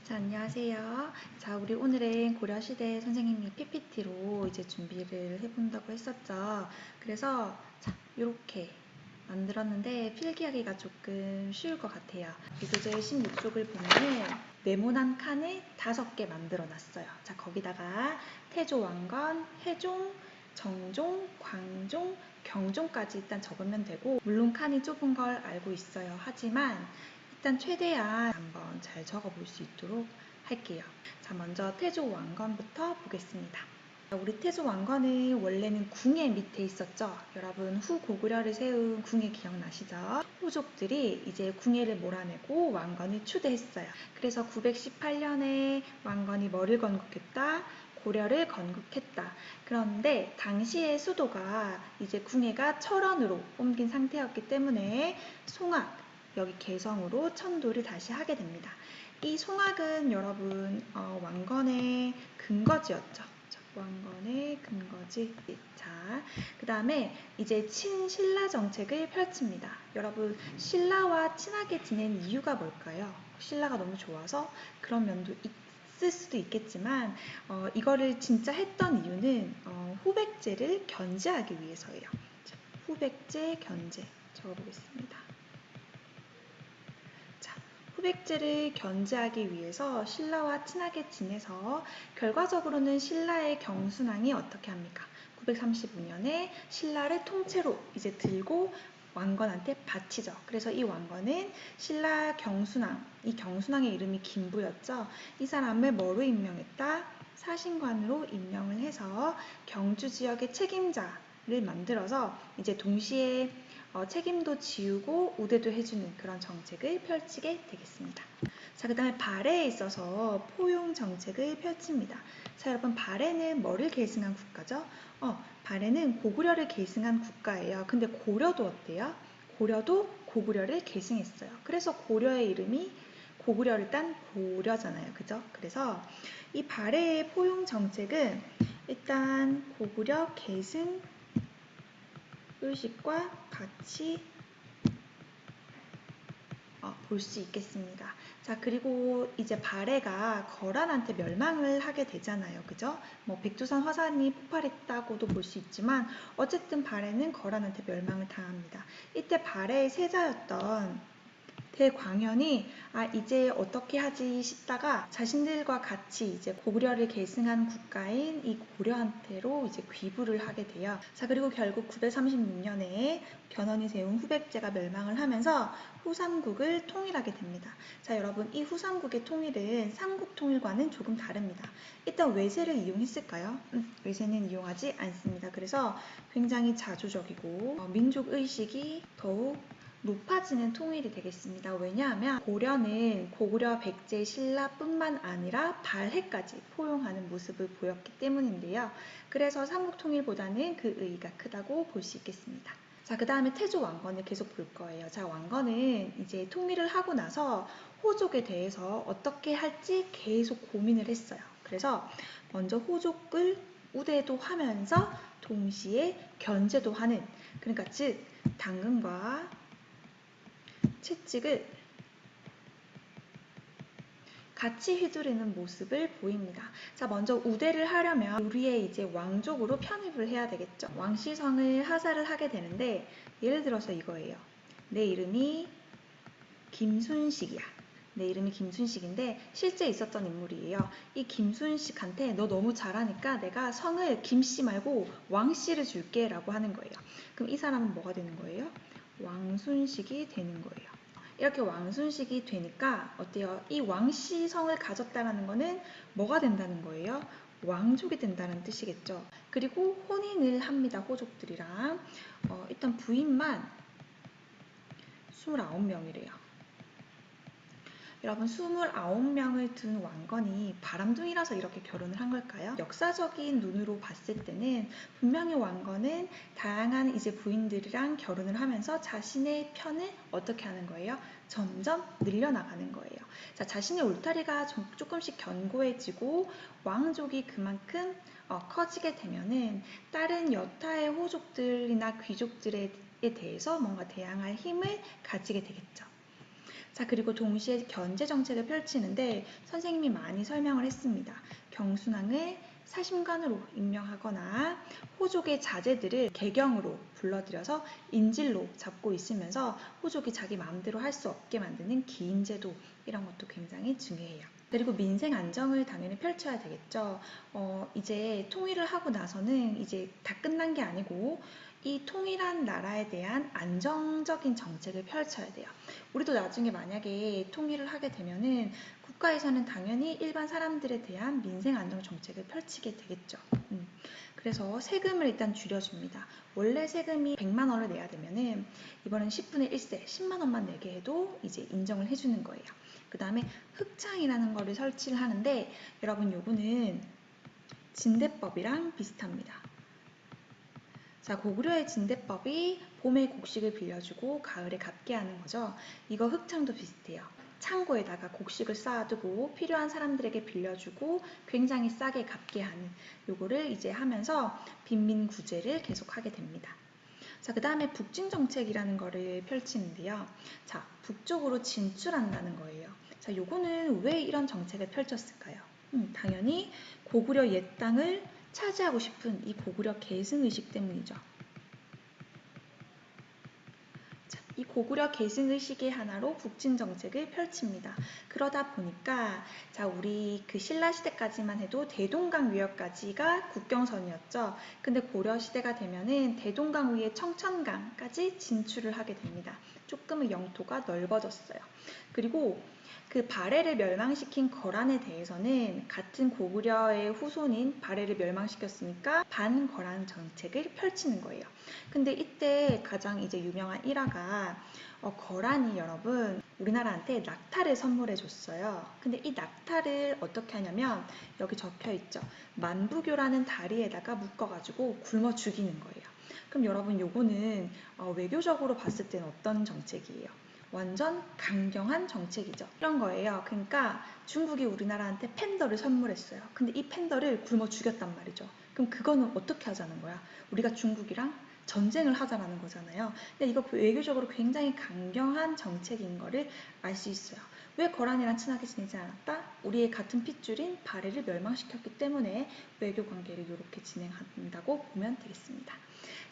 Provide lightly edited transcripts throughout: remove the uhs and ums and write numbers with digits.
자, 안녕하세요. 자, 우리 오늘은 고려시대 선생님이 PPT로 이제 준비를 해본다고 했었죠. 그래서 자, 이렇게 만들었는데 필기하기가 조금 쉬울 것 같아요. 교재 16쪽을 보면은 네모난 칸을 5개 만들어 놨어요. 자, 거기다가 태조, 왕건, 해종, 정종, 광종, 경종까지 일단 적으면 되고, 물론 칸이 좁은 걸 알고 있어요. 하지만 일단 최대한 한번 잘 적어볼 수 있도록 할게요. 자, 먼저 태조 왕건부터 보겠습니다. 우리 태조 왕건은 원래는 궁의 밑에 있었죠. 여러분 후고구려를 세운 궁예 기억나시죠? 호족들이 이제 궁예를 몰아내고 왕건을 추대했어요. 그래서 918년에 왕건이 뭐를 건국했다? 고려를 건국했다. 그런데 당시의 수도가 이제 궁예가 철원으로 옮긴 상태였기 때문에 송악, 여기 개성으로 천도를 다시 하게 됩니다. 이 송악은 여러분 왕건의 근거지였죠. 왕건의 근거지. 자, 그 다음에 이제 친신라 정책을 펼칩니다. 여러분 신라와 친하게 지낸 이유가 뭘까요? 신라가 너무 좋아서 그런 면도 있을 수도 있겠지만 이거를 진짜 했던 이유는 후백제를 견제하기 위해서예요. 자, 후백제 견제 적어보겠습니다. 후백제를 견제하기 위해서 신라와 친하게 지내서 결과적으로는 신라의 경순왕이 어떻게 합니까? 935년에 신라를 통째로 이제 들고 왕건한테 바치죠. 그래서 이 왕건은 신라 경순왕, 이 경순왕의 이름이 김부였죠. 이 사람을 뭐로 임명했다? 사신관으로 임명을 해서 경주 지역의 책임자를 만들어서 이제 동시에 책임도 지우고 우대도 해주는 그런 정책을 펼치게 되겠습니다. 자, 그 다음에 발해에 있어서 포용 정책을 펼칩니다. 자, 여러분 발해는 뭐를 계승한 국가죠? 발해는 고구려를 계승한 국가예요. 근데 고려도 어때요? 고려도 고구려를 계승했어요. 그래서 고려의 이름이 고구려를 딴 고려잖아요. 그죠? 그래서 이 발해의 포용 정책은 일단 고구려 계승 의식과 같이 볼 수 있겠습니다. 자, 그리고 이제 발해가 거란한테 멸망을 하게 되잖아요. 그죠? 뭐 백두산 화산이 폭발했다고도 볼 수 있지만 어쨌든 발해는 거란한테 멸망을 당합니다. 이때 발해의 세자였던 대광현이 이제 어떻게 하지 싶다가 자신들과 같이 이제 고구려를 계승한 국가인 이 고려한테로 이제 귀부를 하게 돼요. 자, 그리고 결국 936년에 견훤이 세운 후백제가 멸망을 하면서 후삼국을 통일하게 됩니다. 자, 여러분 이 후삼국의 통일은 삼국 통일과는 조금 다릅니다. 일단 외세를 이용했을까요? 외세는 이용하지 않습니다. 그래서 굉장히 자주적이고 민족의식이 더욱 높아지는 통일이 되겠습니다. 왜냐하면 고려는 고구려 백제 신라뿐만 아니라 발해까지 포용하는 모습을 보였기 때문인데요. 그래서 삼국통일보다는 그 의의가 크다고 볼 수 있겠습니다. 자, 그 다음에 태조 왕건을 계속 볼 거예요. 자, 왕건은 이제 통일을 하고 나서 호족에 대해서 어떻게 할지 계속 고민을 했어요. 그래서 먼저 호족을 우대도 하면서 동시에 견제도 하는, 그러니까 즉 당근과 채찍을 같이 휘두르는 모습을 보입니다. 자, 먼저 우대를 하려면 우리의 이제 왕족으로 편입을 해야 되겠죠. 왕시성을 하사를 하게 되는데 예를 들어서 이거예요. 내 이름이 김순식이야. 내 이름이 김순식인데 실제 있었던 인물이에요. 이 김순식한테 너 너무 잘하니까 내가 성을 김씨 말고 왕씨를 줄게 라고 하는 거예요. 그럼 이 사람은 뭐가 되는 거예요? 왕순식이 되는 거예요. 이렇게 왕순식이 되니까 어때요? 이 왕씨성을 가졌다는 거는 뭐가 된다는 거예요? 왕족이 된다는 뜻이겠죠. 그리고 혼인을 합니다. 호족들이랑. 일단 부인만 29명이래요. 여러분 29명을 둔 왕건이 바람둥이라서 이렇게 결혼을 한 걸까요? 역사적인 눈으로 봤을 때는 분명히 왕건은 다양한 이제 부인들이랑 결혼을 하면서 자신의 편을 어떻게 하는 거예요? 점점 늘려나가는 거예요. 자, 자신의 울타리가 조금씩 견고해지고 왕족이 그만큼 커지게 되면은 다른 여타의 호족들이나 귀족들에 대해서 뭔가 대항할 힘을 가지게 되겠죠. 자, 그리고 동시에 견제 정책을 펼치는데 선생님이 많이 설명을 했습니다. 경순왕을 사심관으로 임명하거나 호족의 자제들을 개경으로 불러들여서 인질로 잡고 있으면서 호족이 자기 마음대로 할 수 없게 만드는 기인제도, 이런 것도 굉장히 중요해요. 그리고 민생 안정을 당연히 펼쳐야 되겠죠. 이제 통일을 하고 나서는 이제 다 끝난 게 아니고 이 통일한 나라에 대한 안정적인 정책을 펼쳐야 돼요. 우리도 나중에 만약에 통일을 하게 되면은 국가에서는 당연히 일반 사람들에 대한 민생 안정 정책을 펼치게 되겠죠. 그래서 세금을 일단 줄여줍니다. 원래 세금이 100만 원을 내야 되면은 이번엔 10분의 1세, 10만 원만 내게 해도 이제 인정을 해주는 거예요. 그 다음에 흑창이라는 거를 설치를 하는데, 여러분 요거는 진대법이랑 비슷합니다. 자, 고구려의 진대법이 봄에 곡식을 빌려주고 가을에 갚게 하는 거죠. 이거 흑창도 비슷해요. 창고에다가 곡식을 쌓아두고 필요한 사람들에게 빌려주고 굉장히 싸게 갚게 하는, 요거를 이제 하면서 빈민구제를 계속하게 됩니다. 자, 그 다음에 북진정책이라는 거를 펼치는데요. 자, 북쪽으로 진출한다는 거예요. 자, 요거는 왜 이런 정책을 펼쳤을까요? 당연히 고구려 옛 땅을 차지하고 싶은 이 고구려 계승의식 때문이죠. 이 고구려 계승의식의 하나로 북진정책을 펼칩니다. 그러다 보니까 자, 우리 그 신라시대까지만 해도 대동강 위협까지가 국경선이었죠. 근데 고려시대가 되면은 대동강 위에 청천강까지 진출을 하게 됩니다. 조금은 영토가 넓어졌어요. 그리고 그 발해를 멸망시킨 거란에 대해서는 같은 고구려의 후손인 발해를 멸망시켰으니까 반거란 정책을 펼치는 거예요. 근데 이때 가장 이제 유명한 일화가 거란이 여러분 우리나라한테 낙타를 선물해 줬어요. 근데 이 낙타를 어떻게 하냐면 여기 적혀 있죠. 만부교라는 다리에다가 묶어가지고 굶어 죽이는 거예요. 그럼 여러분 요거는 외교적으로 봤을 때는 어떤 정책이에요? 완전 강경한 정책이죠. 이런 거예요. 그러니까 중국이 우리나라한테 팬더를 선물했어요. 근데 이 팬더를 굶어 죽였단 말이죠. 그럼 그거는 어떻게 하자는 거야? 우리가 중국이랑 전쟁을 하자라는 거잖아요. 근데 이거 외교적으로 굉장히 강경한 정책인 거를 알 수 있어요. 왜 거란이랑 친하게 지내지 않았다? 우리의 같은 핏줄인 발해를 멸망시켰기 때문에 외교 관계를 이렇게 진행한다고 보면 되겠습니다.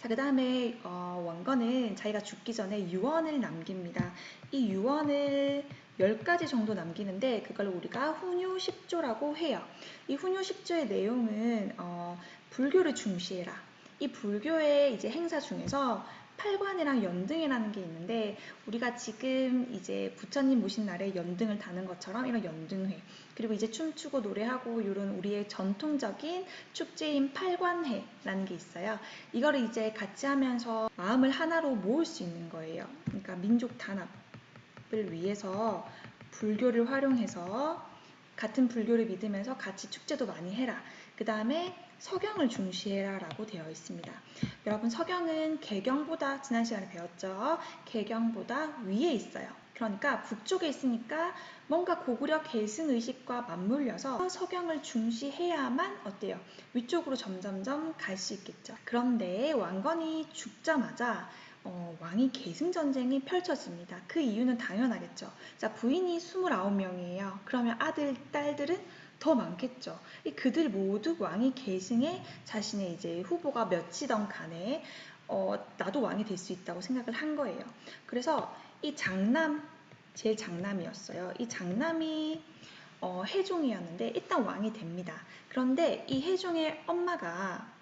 자, 그 다음에 원건은 자기가 죽기 전에 유언을 남깁니다. 이 유언을 10가지 정도 남기는데 그걸 우리가 훈유 10조라고 해요. 이 훈유 10조의 내용은 불교를 중시해라. 이 불교의 이제 행사 중에서 팔관이랑 연등이라는 게 있는데 우리가 지금 이제 부처님 모신 날에 연등을 다는 것처럼 이런 연등회, 그리고 이제 춤추고 노래하고 이런 우리의 전통적인 축제인 팔관회라는 게 있어요. 이거를 이제 같이 하면서 마음을 하나로 모을 수 있는 거예요. 그러니까 민족 단합을 위해서 불교를 활용해서 같은 불교를 믿으면서 같이 축제도 많이 해라. 그 다음에 서경을 중시해라 라고 되어 있습니다. 여러분 서경은 개경보다, 지난 시간에 배웠죠? 개경보다 위에 있어요. 그러니까 북쪽에 있으니까 뭔가 고구려 계승의식과 맞물려서 서경을 중시해야만 어때요? 위쪽으로 점점점 갈 수 있겠죠. 그런데 왕건이 죽자마자 왕위 계승 전쟁이 펼쳐집니다. 그 이유는 당연하겠죠. 자, 부인이 29명이에요. 그러면 아들, 딸들은 더 많겠죠. 그들 모두 왕위 계승에 자신의 이제 후보가 몇이던 간에 나도 왕이 될 수 있다고 생각을 한 거예요. 그래서 이 장남, 제 장남이었어요. 이 장남이 해종이었는데 일단 왕이 됩니다. 그런데 이 해종의 엄마가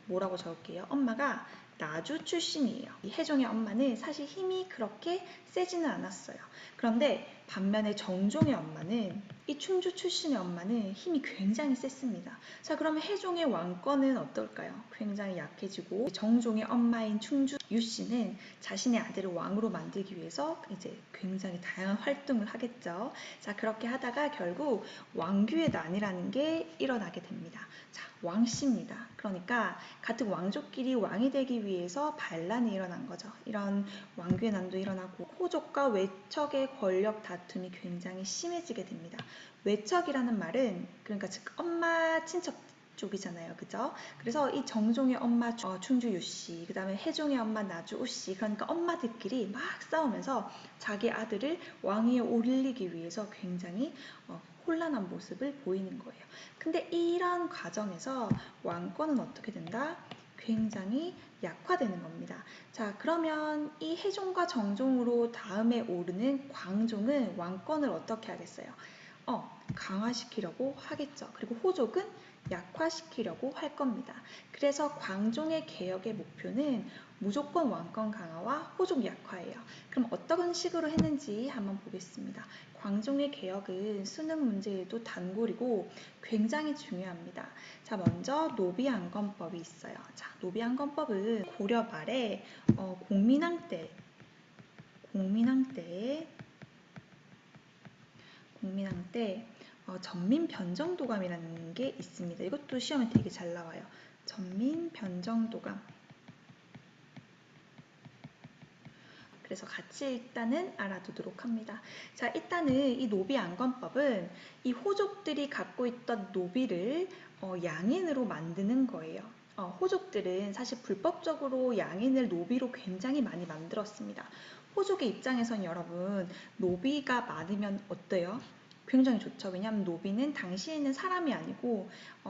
뭐라고 적을게요. 엄마가 나주 출신이에요. 이 해종의 엄마는 사실 힘이 그렇게 세지는 않았어요. 그런데 반면에 정종의 엄마는, 이 충주 출신의 엄마는 힘이 굉장히 셌습니다. 자, 그러면 해종의 왕권은 어떨까요? 굉장히 약해지고 정종의 엄마인 충주 유씨는 자신의 아들을 왕으로 만들기 위해서 이제 굉장히 다양한 활동을 하겠죠. 자, 그렇게 하다가 결국 왕규의 난이라는 게 일어나게 됩니다. 자, 왕씨입니다. 그러니까 같은 왕족끼리 왕이 되기 위해서 반란이 일어난 거죠. 이런 왕규의 난도 일어나고 호족과 외척의 권력 다툼이 굉장히 심해지게 됩니다. 외척이라는 말은 그러니까 즉 엄마 친척 쪽이잖아요. 그죠? 그래서 이 정종의 엄마 충주 유씨, 그 다음에 해종의 엄마 나주 우씨, 그러니까 엄마들끼리 막 싸우면서 자기 아들을 왕위에 올리기 위해서 굉장히 혼란한 모습을 보이는 거예요. 근데 이런 과정에서 왕권은 어떻게 된다? 굉장히 약화되는 겁니다. 자, 그러면 이 해종과 정종으로 다음에 오르는 광종은 왕권을 어떻게 하겠어요? 강화시키려고 하겠죠. 그리고 호족은 약화시키려고 할 겁니다. 그래서 광종의 개혁의 목표는 무조건 왕권 강화와 호족 약화예요. 그럼 어떤 식으로 했는지 한번 보겠습니다. 광종의 개혁은 수능 문제에도 단골이고 굉장히 중요합니다. 자, 먼저 노비안건법이 있어요. 자, 노비안건법은 고려 말에 공민왕 때 전민변정도감이라는 게 있습니다. 이것도 시험에 되게 잘 나와요. 전민변정도감. 그래서 같이 일단은 알아두도록 합니다. 자, 일단은 이 노비안건법은 이 호족들이 갖고 있던 노비를 양인으로 만드는 거예요. 호족들은 사실 불법적으로 양인을 노비로 굉장히 많이 만들었습니다. 호족의 입장에선 여러분, 노비가 많으면 어때요? 굉장히 좋죠. 왜냐하면 노비는 당시에는 사람이 아니고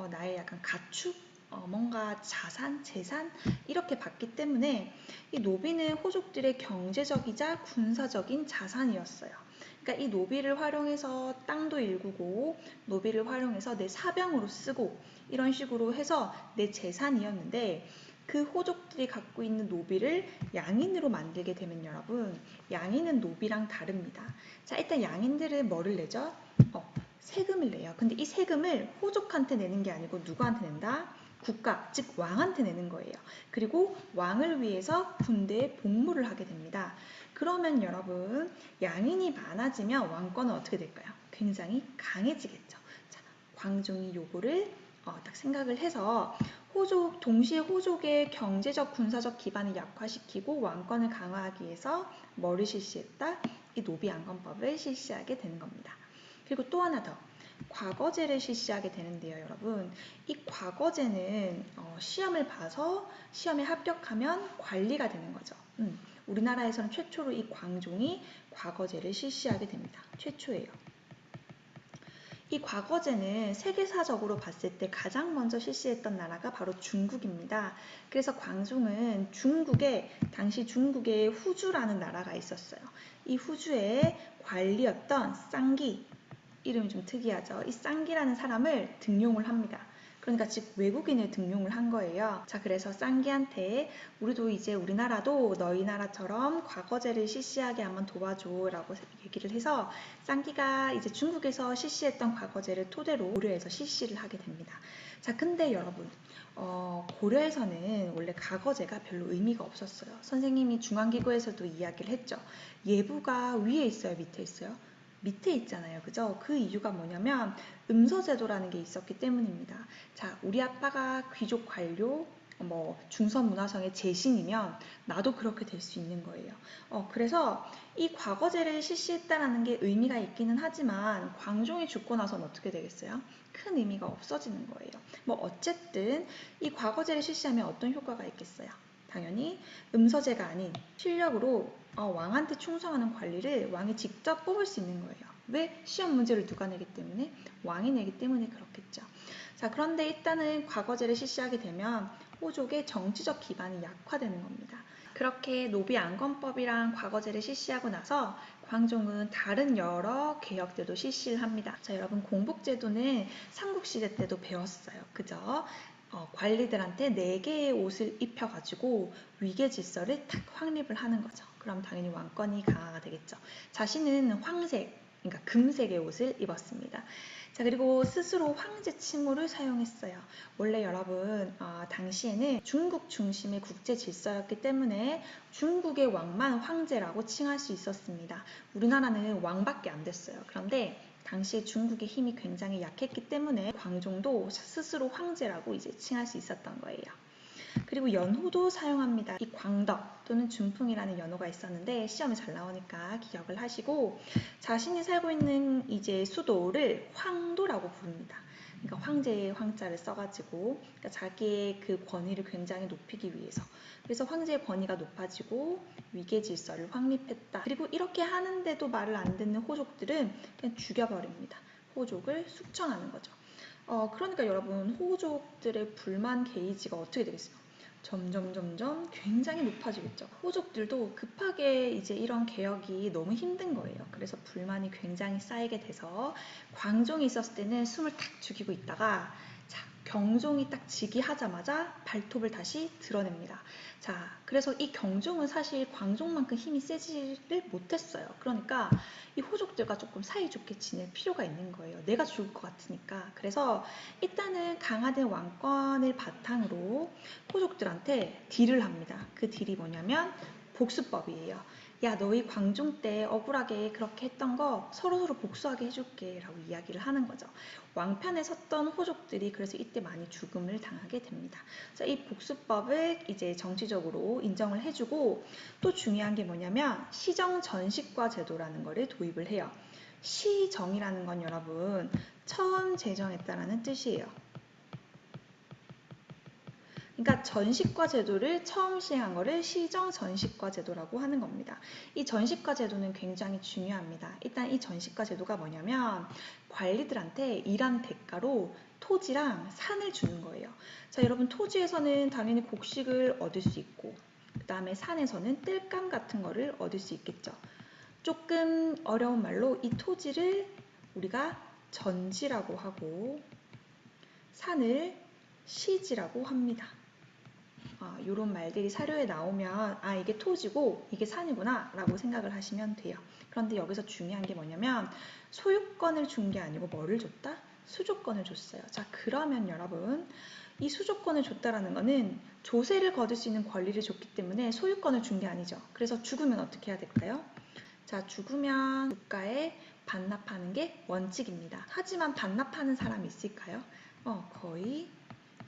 나의 약간 가축, 뭔가 자산, 재산 이렇게 봤기 때문에 이 노비는 호족들의 경제적이자 군사적인 자산이었어요. 그러니까 이 노비를 활용해서 땅도 일구고 노비를 활용해서 내 사병으로 쓰고 이런 식으로 해서 내 재산이었는데 그 호족들이 갖고 있는 노비를 양인으로 만들게 되면 여러분, 양인은 노비랑 다릅니다. 자, 일단 양인들은 뭐를 내죠? 세금을 내요. 근데 이 세금을 호족한테 내는 게 아니고 누구한테 낸다? 국가, 즉 왕한테 내는 거예요. 그리고 왕을 위해서 군대에 복무를 하게 됩니다. 그러면 여러분, 양인이 많아지면 왕권은 어떻게 될까요? 굉장히 강해지겠죠. 자, 광종이 요거를 딱 생각을 해서 동시에 호족의 경제적, 군사적 기반을 약화시키고 왕권을 강화하기 위해서 뭐를 실시했다? 이 노비안건법을 실시하게 되는 겁니다. 그리고 또 하나 더. 과거제를 실시하게 되는데요, 여러분. 이 과거제는 시험을 봐서 시험에 합격하면 관리가 되는 거죠. 우리나라에서는 최초로 이 광종이 과거제를 실시하게 됩니다. 최초예요. 이 과거제는 세계사적으로 봤을 때 가장 먼저 실시했던 나라가 바로 중국입니다. 그래서 광종은 당시 중국에 후주라는 나라가 있었어요. 이 후주의 관리였던 쌍기, 이름이 좀 특이하죠. 이 쌍기라는 사람을 등용을 합니다. 그러니까 즉 외국인을 등용을 한 거예요. 자, 그래서 쌍기한테 우리도 이제 우리나라도 너희 나라처럼 과거제를 실시하게 한번 도와줘 라고 얘기를 해서 쌍기가 이제 중국에서 실시했던 과거제를 토대로 고려에서 실시를 하게 됩니다. 자, 근데 여러분 고려에서는 원래 과거제가 별로 의미가 없었어요. 선생님이 중앙기고에서도 이야기를 했죠. 예부가 위에 있어요, 밑에 있어요? 밑에 있잖아요. 그죠? 그 이유가 뭐냐면 음서제도라는 게 있었기 때문입니다. 자, 우리 아빠가 귀족 관료, 중서문화성의 재신이면 나도 그렇게 될 수 있는 거예요. 그래서 이 과거제를 실시했다라는 게 의미가 있기는 하지만 광종이 죽고 나서는 어떻게 되겠어요? 큰 의미가 없어지는 거예요. 어쨌든 이 과거제를 실시하면 어떤 효과가 있겠어요? 당연히 음서제가 아닌 실력으로 왕한테 충성하는 관리를 왕이 직접 뽑을 수 있는 거예요. 왜? 시험 문제를 누가 내기 때문에? 왕이 내기 때문에 그렇겠죠. 자, 그런데 일단은 과거제를 실시하게 되면 호족의 정치적 기반이 약화되는 겁니다. 그렇게 노비안건법이랑 과거제를 실시하고 나서 광종은 다른 여러 개혁들도 실시를 합니다. 자, 여러분 공복제도는 삼국시대 때도 배웠어요. 그죠? 관리들한테 4개의 옷을 입혀가지고 위계 질서를 탁 확립을 하는 거죠. 그럼 당연히 왕권이 강화가 되겠죠. 자신은 황색, 그러니까 금색의 옷을 입었습니다. 자, 그리고 스스로 황제 칭호를 사용했어요. 원래 여러분 당시에는 중국 중심의 국제 질서였기 때문에 중국의 왕만 황제라고 칭할 수 있었습니다. 우리나라는 왕밖에 안 됐어요. 그런데 당시 중국의 힘이 굉장히 약했기 때문에 광종도 스스로 황제라고 이제 칭할 수 있었던 거예요. 그리고 연호도 사용합니다. 이 광덕 또는 준풍이라는 연호가 있었는데 시험에 잘 나오니까 기억을 하시고 자신이 살고 있는 이제 수도를 황도라고 부릅니다. 그러니까 황제의 황자를 써가지고 그러니까 자기의 그 권위를 굉장히 높이기 위해서. 그래서 황제의 권위가 높아지고 위계 질서를 확립했다. 그리고 이렇게 하는데도 말을 안 듣는 호족들은 그냥 죽여버립니다. 호족을 숙청하는 거죠. 그러니까 여러분 호족들의 불만 게이지가 어떻게 되겠어요? 점점 굉장히 높아지겠죠. 호족들도 급하게 이제 이런 개혁이 너무 힘든 거예요. 그래서 불만이 굉장히 쌓이게 돼서 광종이 있었을 때는 숨을 탁 죽이고 있다가 자, 경종이 딱 즉위하자마자 발톱을 다시 드러냅니다. 자, 그래서 이 경종은 사실 광종만큼 힘이 세지를 못했어요. 그러니까 이 호족들과 조금 사이좋게 지낼 필요가 있는 거예요. 내가 죽을 것 같으니까. 그래서 일단은 강화된 왕권을 바탕으로 호족들한테 딜을 합니다. 그 딜이 뭐냐면 복수법이에요. 야, 너희 광종 때 억울하게 그렇게 했던 거 서로서로 복수하게 해줄게 라고 이야기를 하는 거죠. 왕편에 섰던 호족들이 그래서 이때 많이 죽음을 당하게 됩니다. 자, 이 복수법을 이제 정치적으로 인정을 해주고 또 중요한 게 뭐냐면 시정전식과 제도라는 거를 도입을 해요. 시정이라는 건 여러분 처음 제정했다라는 뜻이에요. 그러니까 전식과 제도를 처음 시행한 거를 시정 전식과 제도라고 하는 겁니다. 이 전식과 제도는 굉장히 중요합니다. 일단 이 전식과 제도가 뭐냐면 관리들한테 일한 대가로 토지랑 산을 주는 거예요. 자, 여러분 토지에서는 당연히 곡식을 얻을 수 있고 그 다음에 산에서는 땔감 같은 거를 얻을 수 있겠죠. 조금 어려운 말로 이 토지를 우리가 전지라고 하고 산을 시지라고 합니다. 이런 말들이 사료에 나오면 이게 토지고 이게 산이구나 라고 생각을 하시면 돼요. 그런데 여기서 중요한 게 뭐냐면 소유권을 준 게 아니고 뭐를 줬다? 수조권을 줬어요. 자, 그러면 여러분 이 수조권을 줬다라는 거는 조세를 거둘 수 있는 권리를 줬기 때문에 소유권을 준 게 아니죠. 그래서 죽으면 어떻게 해야 될까요? 자, 죽으면 국가에 반납하는 게 원칙입니다. 하지만 반납하는 사람이 있을까요? 거의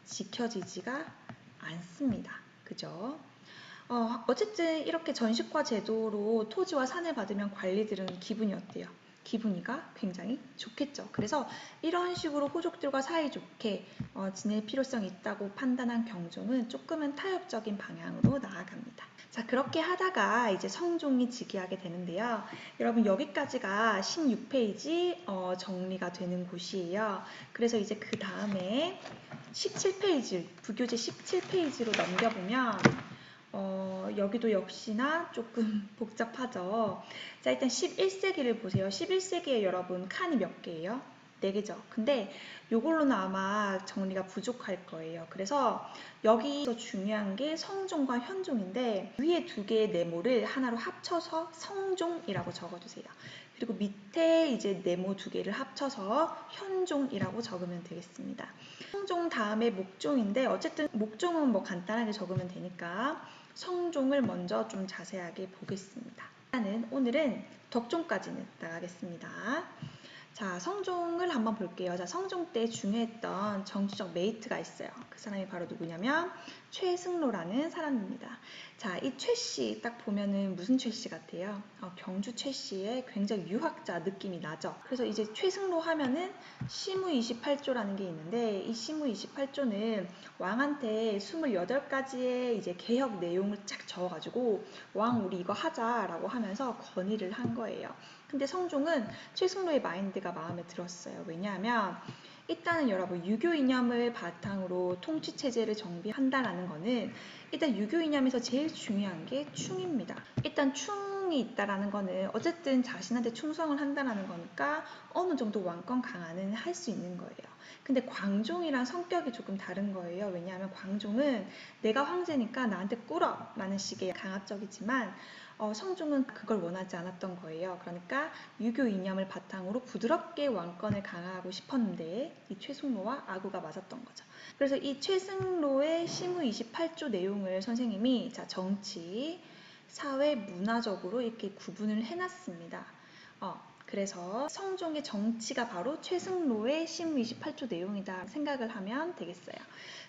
지켜지지가 않습니다. 그죠? 어쨌든 이렇게 전식과 제도로 토지와 산을 받으면 관리들은 기분이 어때요? 기분이가 굉장히 좋겠죠. 그래서 이런 식으로 호족들과 사이좋게 지낼 필요성이 있다고 판단한 경종은 조금은 타협적인 방향으로 나아갑니다. 자, 그렇게 하다가 이제 성종이 즉위하게 되는데요. 여러분 여기까지가 16페이지 정리가 되는 곳이에요. 그래서 이제 그 다음에 17페이지, 부교재 17페이지로 넘겨보면 여기도 역시나 조금 복잡하죠. 자, 일단 11세기를 보세요. 11세기에 여러분 칸이 몇 개예요? 4개죠. 근데 요걸로는 아마 정리가 부족할 거예요. 그래서 여기서 중요한 게 성종과 현종인데 위에 2개의 네모를 하나로 합쳐서 성종이라고 적어주세요. 그리고 밑에 이제 네모 2개를 합쳐서 현종이라고 적으면 되겠습니다. 성종 다음에 목종인데 어쨌든 목종은 뭐 간단하게 적으면 되니까 성종을 먼저 좀 자세하게 보겠습니다. 오늘은 덕종까지는 나가겠습니다. 자, 성종을 한번 볼게요. 자, 성종 때 중요했던 정치적 메이트가 있어요. 그 사람이 바로 누구냐면 최승로라는 사람입니다. 자, 이 최씨 딱 보면은 무슨 최씨 같아요? 경주 최씨의 굉장히 유학자 느낌이 나죠. 그래서 이제 최승로 하면은 시무 28조라는 게 있는데 이 시무 28조는 왕한테 28가지의 이제 개혁 내용을 쫙 적어가지고 왕 우리 이거 하자라고 하면서 건의를 한 거예요. 근데 성종은 최승로의 마인드가 마음에 들었어요. 왜냐하면 일단은 여러분 유교 이념을 바탕으로 통치 체제를 정비한다라는 거는 일단 유교 이념에서 제일 중요한 게 충입니다. 일단 충이 있다라는 거는 어쨌든 자신한테 충성을 한다라는 거니까 어느 정도 왕권 강화는 할 수 있는 거예요. 근데 광종이랑 성격이 조금 다른 거예요. 왜냐하면 광종은 내가 황제니까 나한테 꿇어 라는 식의 강압적이지만 성종은 그걸 원하지 않았던 거예요. 그러니까 유교 이념을 바탕으로 부드럽게 왕권을 강화하고 싶었는데 이 최승로와 아구가 맞았던 거죠. 그래서 이 최승로의 시무 28조 내용을 선생님이 정치, 사회, 문화적으로 이렇게 구분을 해놨습니다. 그래서 성종의 정치가 바로 최승로의 신무 28조 내용이다 생각을 하면 되겠어요.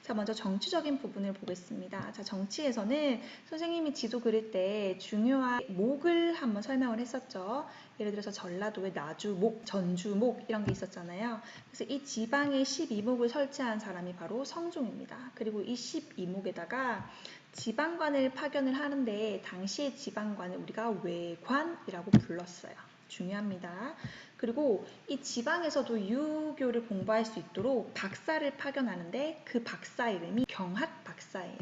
자, 먼저 정치적인 부분을 보겠습니다. 자, 정치에서는 선생님이 지도 그릴 때 중요한 목을 한번 설명을 했었죠. 예를 들어서 전라도에 나주목, 전주목 이런 게 있었잖아요. 그래서 이 지방에 12목을 설치한 사람이 바로 성종입니다. 그리고 이 12목에다가 지방관을 파견을 하는데 당시의 지방관을 우리가 외관이라고 불렀어요. 중요합니다. 그리고 이 지방에서도 유교를 공부할 수 있도록 박사를 파견하는데 그 박사 이름이 경학 박사예요.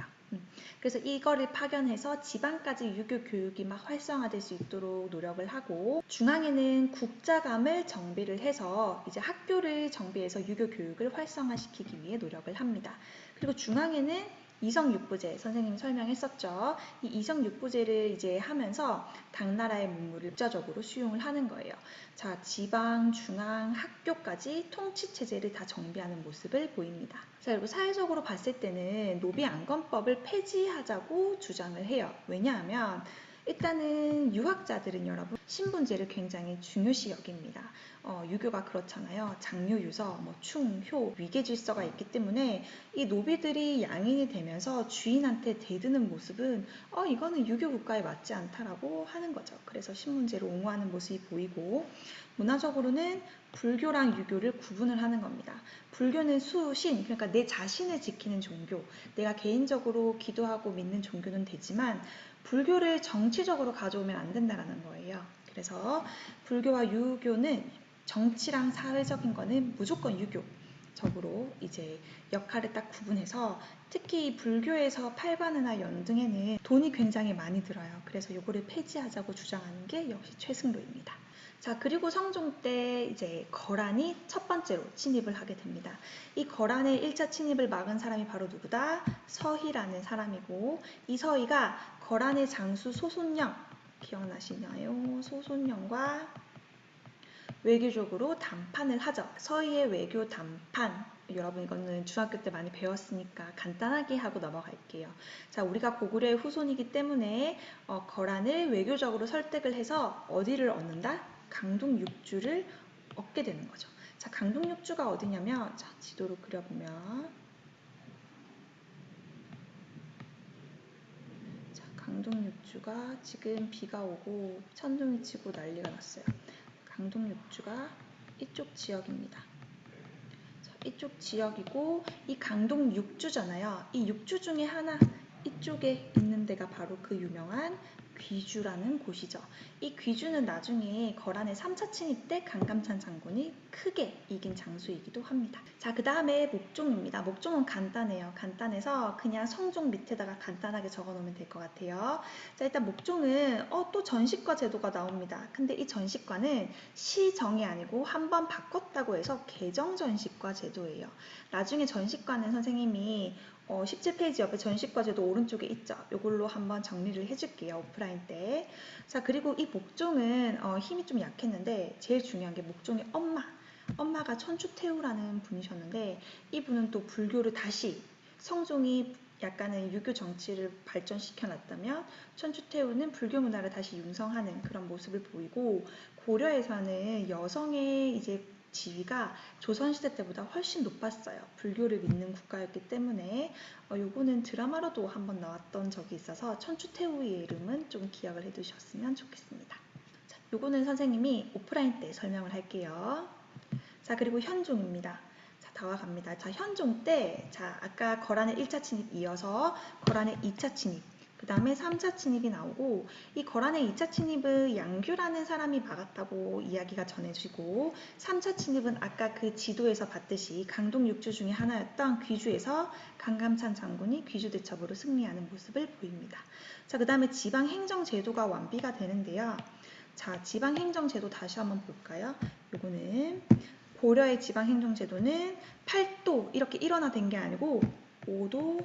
그래서 이거를 파견해서 지방까지 유교 교육이 막 활성화될 수 있도록 노력을 하고, 중앙에는 국자감을 정비를 해서 이제 학교를 정비해서 유교 교육을 활성화시키기 위해 노력을 합니다. 그리고 중앙에는 이성육부제, 선생님이 설명했었죠. 이 이성육부제를 이제 하면서 당나라의 문물을 국자적으로 수용을 하는 거예요. 자, 지방, 중앙, 학교까지 통치체제를 다 정비하는 모습을 보입니다. 자, 그리고 사회적으로 봤을 때는 노비안건법을 폐지하자고 주장을 해요. 왜냐하면 일단은 유학자들은 여러분 신분제를 굉장히 중요시 여깁니다. 유교가 그렇잖아요. 장유유서, 충, 효, 위계질서가 있기 때문에 이 노비들이 양인이 되면서 주인한테 대드는 모습은 이거는 유교 국가에 맞지 않다라고 하는 거죠. 그래서 신분제를 옹호하는 모습이 보이고, 문화적으로는 불교랑 유교를 구분을 하는 겁니다. 불교는 수신, 그러니까 내 자신을 지키는 종교, 내가 개인적으로 기도하고 믿는 종교는 되지만 불교를 정치적으로 가져오면 안 된다라는 거예요. 그래서 불교와 유교는 정치랑 사회적인 거는 무조건 유교적으로 이제 역할을 딱 구분해서, 특히 불교에서 팔관이나 연등에는 돈이 굉장히 많이 들어요. 그래서 요거를 폐지하자고 주장하는 게 역시 최승로입니다. 자, 그리고 성종 때 이제 거란이 첫 번째로 침입을 하게 됩니다. 이 거란의 1차 침입을 막은 사람이 바로 누구다? 서희라는 사람이고, 이 서희가 거란의 장수 소손령, 기억나시나요? 소손령과 외교적으로 담판을 하죠. 서희의 외교 담판, 여러분 이거는 중학교 때 많이 배웠으니까 간단하게 하고 넘어갈게요. 자, 우리가 고구려의 후손이기 때문에 거란을 외교적으로 설득을 해서 어디를 얻는다? 강동 6주를 얻게 되는 거죠. 자, 강동 6주가 어디냐면, 자, 지도로 그려보면, 자, 강동 6주가 지금 비가 오고 천둥이 치고 난리가 났어요. 강동 6주가 이쪽 지역입니다. 자, 이쪽 지역이고, 이 강동 6주잖아요. 이 6주 중에 하나, 이쪽에 있는 데가 바로 그 유명한 귀주라는 곳이죠. 이 귀주는 나중에 거란의 3차 침입 때 강감찬 장군이 크게 이긴 장소이기도 합니다. 자, 그 다음에 목종입니다. 목종은 간단해요. 간단해서 그냥 성종 밑에다가 간단하게 적어놓으면 될 것 같아요. 자, 일단 목종은 또 전시과 제도가 나옵니다. 근데 이 전시과는 시정이 아니고 한번 바꿨다고 해서 개정 전시과 제도예요. 나중에 전시과는 선생님이 17페이지 옆에 전시과 제도 오른쪽에 있죠. 이걸로 한번 정리를 해줄게요. 오프라인 때. 자, 그리고 이 목종은 힘이 좀 약했는데 제일 중요한 게 목종의 엄마가 천추태후라는 분이셨는데, 이분은 또 불교를 다시, 성종이 약간의 유교 정치를 발전시켜 놨다면 천추태후는 불교 문화를 다시 융성하는 그런 모습을 보이고, 고려에서는 여성의 이제 지위가 조선시대 때보다 훨씬 높았어요. 불교를 믿는 국가였기 때문에. 요거는 드라마로도 한번 나왔던 적이 있어서 천추태후의 이름은 좀 기억을 해두셨으면 좋겠습니다. 자, 요거는 선생님이 오프라인 때 설명을 할게요. 자, 그리고 현종입니다. 자, 다와 갑니다. 자, 현종 때, 자, 아까 거란의 1차 침입 이어서 거란의 2차 침입, 그 다음에 3차 침입이 나오고, 이 거란의 2차 침입을 양규라는 사람이 막았다고 이야기가 전해지고, 3차 침입은 아까 그 지도에서 봤듯이 강동 6주 중에 하나였던 귀주에서 강감찬 장군이 귀주 대첩으로 승리하는 모습을 보입니다. 자, 그 다음에 지방행정제도가 완비가 되는데요. 자, 지방행정제도 다시 한번 볼까요? 요거는 고려의 지방행정제도는 8도 이렇게 일원화된 게 아니고 5도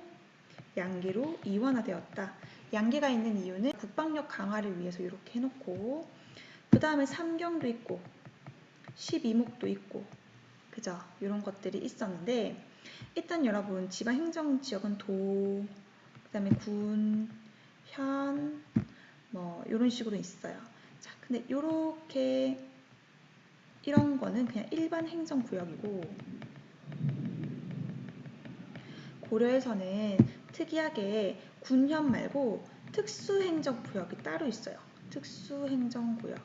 양계로 이원화되었다. 양계가 있는 이유는 국방력 강화를 위해서 이렇게 해놓고, 그 다음에 삼경도 있고 12목도 있고, 그죠? 이런 것들이 있었는데, 일단 여러분 지방행정지역은 도, 그 다음에 군, 현, 이런 식으로 있어요. 자, 근데 이렇게 이런 거는 그냥 일반 행정구역이고, 고려에서는 특이하게 군현 말고 특수행정구역이 따로 있어요. 특수행정구역.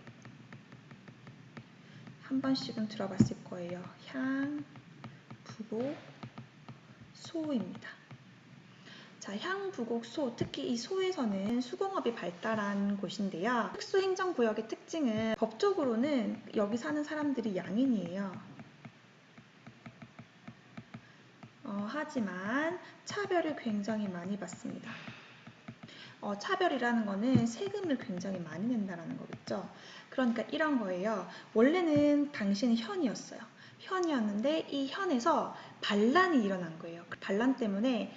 한 번씩은 들어봤을 거예요. 향, 부곡, 소입니다. 자, 향, 부곡, 소, 특히 이 소에서는 수공업이 발달한 곳인데요. 특수행정구역의 특징은 법적으로는 여기 사는 사람들이 양인이에요. 하지만 차별을 굉장히 많이 받습니다. 차별이라는 거는 세금을 굉장히 많이 낸다는 거겠죠. 그러니까 이런 거예요. 원래는 당신은 현이었어요. 현이었는데 이 현에서 반란이 일어난 거예요. 그 반란 때문에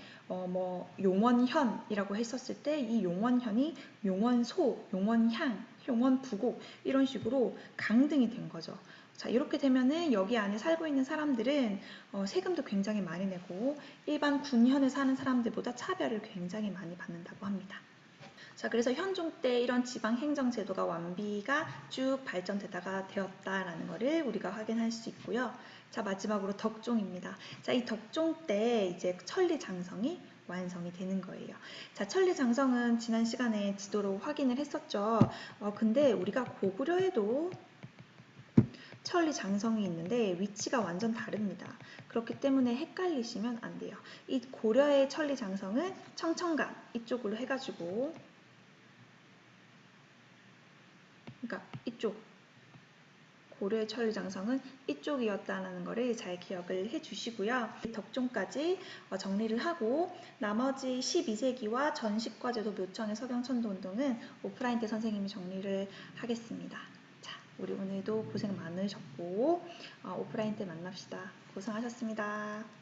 용원현이라고 했었을 때 이 용원현이 용원소, 용원향, 용원부곡 이런 식으로 강등이 된 거죠. 자, 이렇게 되면은 여기 안에 살고 있는 사람들은 세금도 굉장히 많이 내고 일반 군현에 사는 사람들보다 차별을 굉장히 많이 받는다고 합니다. 자, 그래서 현종 때 이런 지방 행정 제도가 완비가 쭉 발전되다가 되었다라는 것을 우리가 확인할 수 있고요. 자, 마지막으로 덕종입니다. 자, 이 덕종 때 이제 천리장성이 완성이 되는 거예요. 자, 천리장성은 지난 시간에 지도로 확인을 했었죠. 근데 우리가 고구려에도 천리장성이 있는데 위치가 완전 다릅니다. 그렇기 때문에 헷갈리시면 안 돼요. 이 고려의 천리장성은 청천감 이쪽으로 해가지고, 그러니까 이쪽 고려의 천리장성은 이쪽이었다는 것을 잘 기억을 해주시고요. 덕종까지 정리를 하고 나머지 12세기와 전식과제도 묘청의 서경천도운동은 오프라인 때 선생님이 정리를 하겠습니다. 자, 우리 오늘도 고생 많으셨고 오프라인 때 만납시다. 고생하셨습니다.